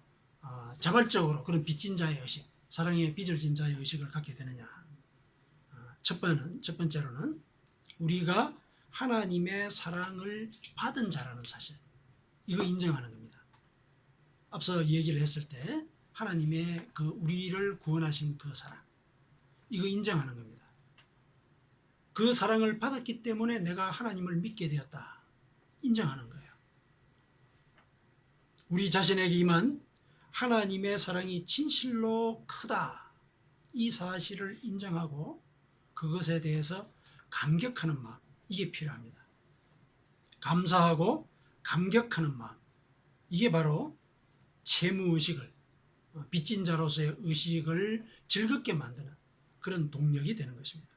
자발적으로 그런 빚진 자의 의식, 사랑의 빚을 진 자의 의식을 갖게 되느냐. 첫 번째로는 우리가 하나님의 사랑을 받은 자라는 사실, 이거 인정하는 겁니다. 앞서 얘기를 했을 때 하나님의 그 우리를 구원하신 그 사랑, 이거 인정하는 겁니다. 그 사랑을 받았기 때문에 내가 하나님을 믿게 되었다. 인정하는 거예요. 우리 자신에게 임한 하나님의 사랑이 진실로 크다. 이 사실을 인정하고 그것에 대해서 감격하는 마음, 이게 필요합니다. 감사하고 감격하는 마음, 이게 바로 채무의식을, 빚진 자로서의 의식을 즐겁게 만드는 그런 동력이 되는 것입니다.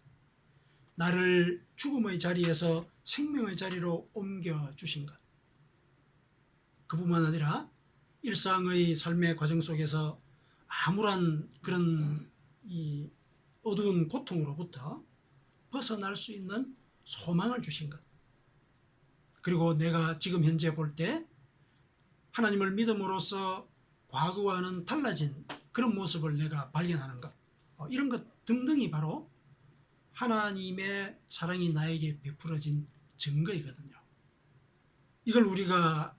나를 죽음의 자리에서 생명의 자리로 옮겨주신 것, 그뿐만 아니라 일상의 삶의 과정 속에서 아무런 그런 이 어두운 고통으로부터 벗어날 수 있는 소망을 주신 것, 그리고 내가 지금 현재 볼 때 하나님을 믿음으로써 과거와는 달라진 그런 모습을 내가 발견하는 것, 이런 것 등등이 바로 하나님의 사랑이 나에게 베풀어진 증거이거든요. 이걸 우리가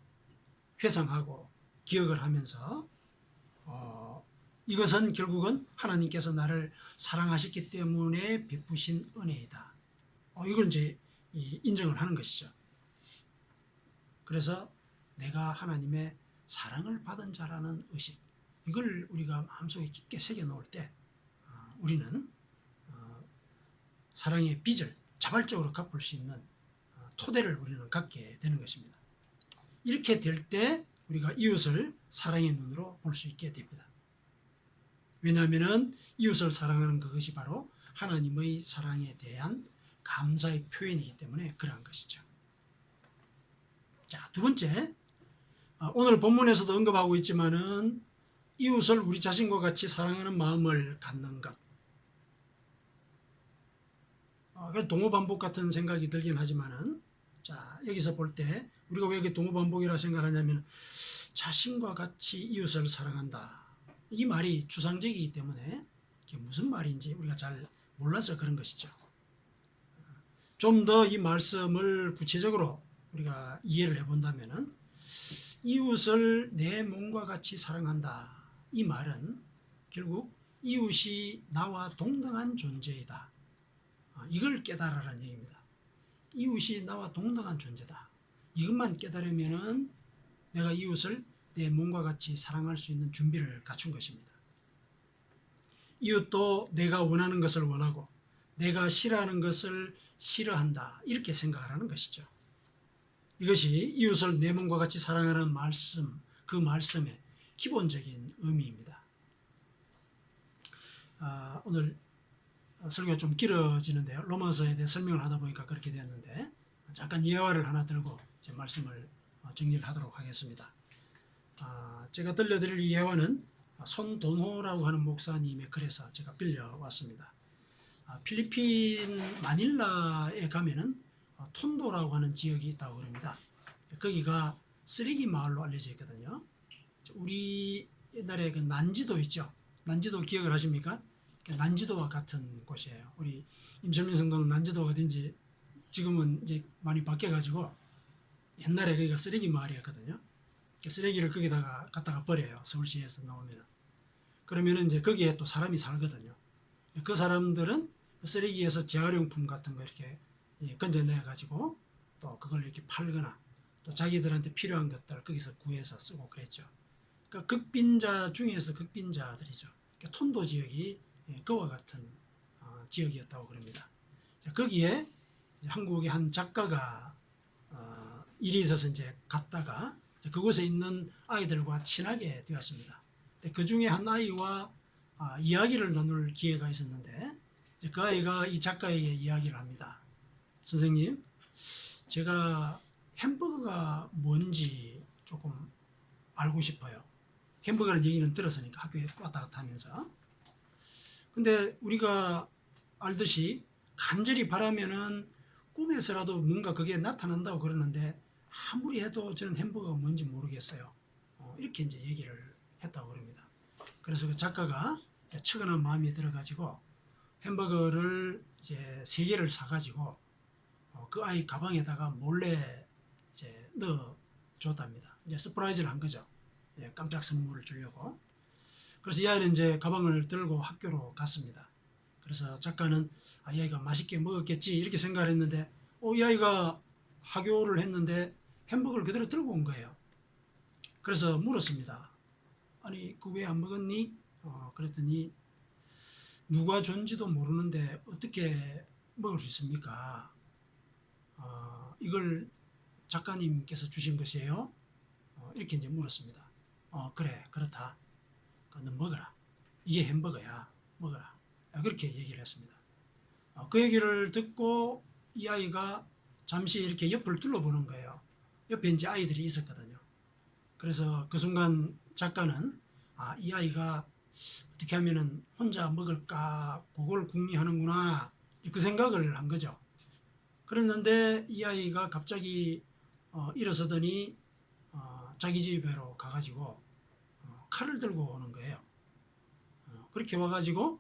회상하고 기억을 하면서 이것은 결국은 하나님께서 나를 사랑하셨기 때문에 베푸신 은혜이다. 이걸 이제 인정을 하는 것이죠. 그래서 내가 하나님의 사랑을 받은 자라는 의식, 이걸 우리가 마음속에 깊게 새겨 놓을 때 우리는 사랑의 빚을 자발적으로 갚을 수 있는 토대를 우리는 갖게 되는 것입니다. 이렇게 될 때 우리가 이웃을 사랑의 눈으로 볼 수 있게 됩니다. 왜냐하면 이웃을 사랑하는 그것이 바로 하나님의 사랑에 대한 감사의 표현이기 때문에 그러한 것이죠. 자, 두 번째, 오늘 본문에서도 언급하고 있지만은 이웃을 우리 자신과 같이 사랑하는 마음을 갖는 것. 동어반복 같은 생각이 들긴 하지만은, 자, 여기서 볼 때 우리가 왜 이게 동어반복이라 생각하냐면 자신과 같이 이웃을 사랑한다. 이 말이 추상적이기 때문에 이게 무슨 말인지 우리가 잘 몰라서 그런 것이죠. 좀 더 이 말씀을 구체적으로 우리가 이해를 해본다면은 이웃을 내 몸과 같이 사랑한다. 이 말은 결국 이웃이 나와 동등한 존재이다. 이걸 깨달으라는 얘기입니다. 이웃이 나와 동등한 존재다. 이것만 깨달으면은 내가 이웃을 내 몸과 같이 사랑할 수 있는 준비를 갖춘 것입니다. 이웃도 내가 원하는 것을 원하고 내가 싫어하는 것을 싫어한다. 이렇게 생각하라는 것이죠. 이것이 이웃을 내 몸과 같이 사랑하는 말씀, 그 말씀의 기본적인 의미입니다. 오늘 설교가 좀 길어지는데요. 로마서에 대해 설명을 하다 보니까 그렇게 되었는데 잠깐 예화를 하나 들고 제 말씀을 정리를 하도록 하겠습니다. 제가 들려드릴 이 예화는 손돈호라고 하는 목사님의 글에서 제가 빌려왔습니다. 필리핀 마닐라에 가면은 톤도라고 하는 지역이 있다고 그럽니다. 거기가 쓰레기 마을로 알려져 있거든요. 우리 옛날에 그 난지도 있죠. 난지도 기억을 하십니까? 난지도와 같은 곳이에요. 우리 임철민 성도는 난지도가 어딘지 지금은 이제 많이 바뀌어가지고 옛날에 거기가 쓰레기 마을이었거든요. 쓰레기를 거기다가 갖다가 버려요. 서울시에서 나오면. 그러면은 이제 거기에 또 사람이 살거든요. 그 사람들은 쓰레기에서 재활용품 같은 거 이렇게 건져내가지고 또 그걸 이렇게 팔거나 또 자기들한테 필요한 것들 거기서 구해서 쓰고 그랬죠. 그러니까 극빈자 중에서 극빈자들이죠. 그러니까 톤도 지역이 그와 같은 지역이었다고 그럽니다. 거기에 한국의 한 작가가 일이 있어서 이제 갔다가 그곳에 있는 아이들과 친하게 되었습니다. 그 중에 한 아이와 이야기를 나눌 기회가 있었는데 그 아이가 이 작가에게 이야기를 합니다. 선생님, 제가 햄버거가 뭔지 조금 알고 싶어요. 햄버거라는 얘기는 들었으니까 학교에 왔다 갔다 하면서. 근데 우리가 알듯이 간절히 바라면은 꿈에서라도 뭔가 그게 나타난다고 그러는데 아무리 해도 저는 햄버거가 뭔지 모르겠어요. 이렇게 이제 얘기를 했다고 그럽니다. 그래서 그 작가가 측은한 마음이 들어가지고 햄버거를 이제 3개를 사가지고 그 아이 가방에다가 몰래 이제 넣어 줬답니다. 이제 서프라이즈를 한 거죠. 깜짝 선물을 주려고. 그래서 이 아이는 이제 가방을 들고 학교로 갔습니다. 그래서 작가는 이 아이가 맛있게 먹었겠지 이렇게 생각을 했는데 이 아이가 학교를 했는데 햄버거를 그대로 들고 온 거예요. 그래서 물었습니다. 아니 그 왜 안 먹었니? 그랬더니 누가 준지도 모르는데 어떻게 먹을 수 있습니까? 이걸 작가님께서 주신 것이에요? 이렇게 이제 물었습니다. 그래 그렇다. 너 먹어라. 이게 햄버거야. 먹어라. 그렇게 얘기를 했습니다. 그 얘기를 듣고 이 아이가 잠시 이렇게 옆을 둘러보는 거예요. 옆에 이제 아이들이 있었거든요. 그래서 그 순간 작가는 이 아이가 어떻게 하면은 혼자 먹을까 그걸 궁리하는구나 그 생각을 한 거죠. 그랬는데 이 아이가 갑자기 일어서더니 자기 집으로 가가지고 칼을 들고 오는 거예요. 그렇게 와가지고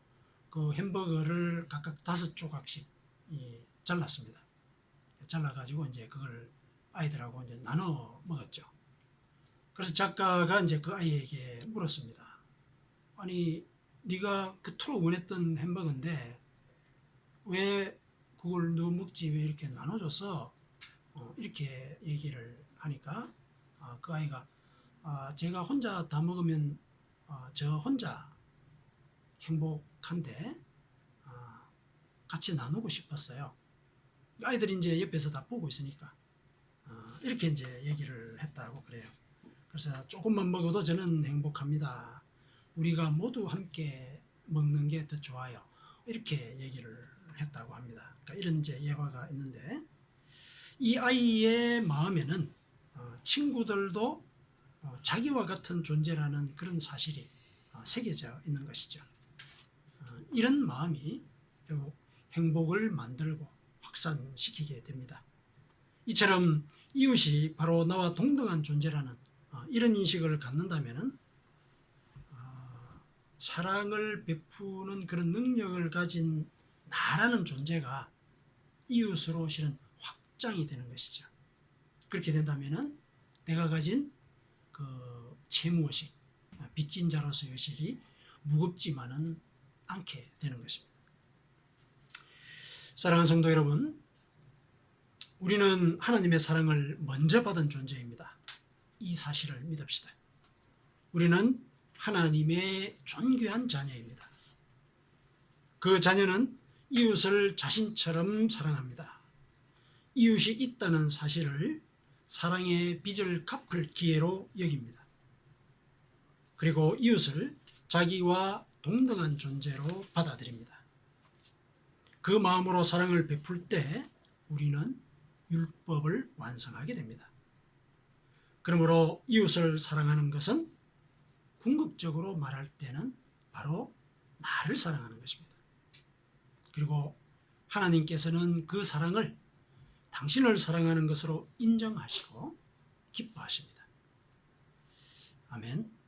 그 햄버거를 각각 5조각씩 잘랐습니다. 잘라가지고 이제 그걸 아이들하고 이제 나눠 먹었죠. 그래서 작가가 이제 그 아이에게 물었습니다. 아니, 네가 그토록 원했던 햄버거인데 왜 그걸 너 먹지 왜 이렇게 나눠줬어? 이렇게 얘기를 하니까 그 아이가 제가 혼자 다 먹으면 저 혼자 행복한데 같이 나누고 싶었어요. 아이들이 이제 옆에서 다 보고 있으니까 이렇게 이제 얘기를 했다고 그래요. 그래서 조금만 먹어도 저는 행복합니다. 우리가 모두 함께 먹는 게 더 좋아요. 이렇게 얘기를 했다고 합니다. 그러니까 이런 이제 예화가 있는데 이 아이의 마음에는 친구들도 자기와 같은 존재라는 그런 사실이 새겨져 있는 것이죠. 이런 마음이 결국 행복을 만들고 확산시키게 됩니다. 이처럼 이웃이 바로 나와 동등한 존재라는 이런 인식을 갖는다면 사랑을 베푸는 그런 능력을 가진 나라는 존재가 이웃으로 실은 확장이 되는 것이죠. 그렇게 된다면 내가 가진 그 채무의식, 빚진 자로서의 의식이 무겁지만은 않게 되는 것입니다. 사랑하는 성도 여러분, 우리는 하나님의 사랑을 먼저 받은 존재입니다. 이 사실을 믿읍시다. 우리는 하나님의 존귀한 자녀입니다. 그 자녀는 이웃을 자신처럼 사랑합니다. 이웃이 있다는 사실을 사랑의 빚을 갚을 기회로 여깁니다. 그리고 이웃을 자기와 동등한 존재로 받아들입니다. 그 마음으로 사랑을 베풀 때 우리는 율법을 완성하게 됩니다. 그러므로 이웃을 사랑하는 것은 궁극적으로 말할 때는 바로 나를 사랑하는 것입니다. 그리고 하나님께서는 그 사랑을 당신을 사랑하는 것으로 인정하시고 기뻐하십니다. 아멘.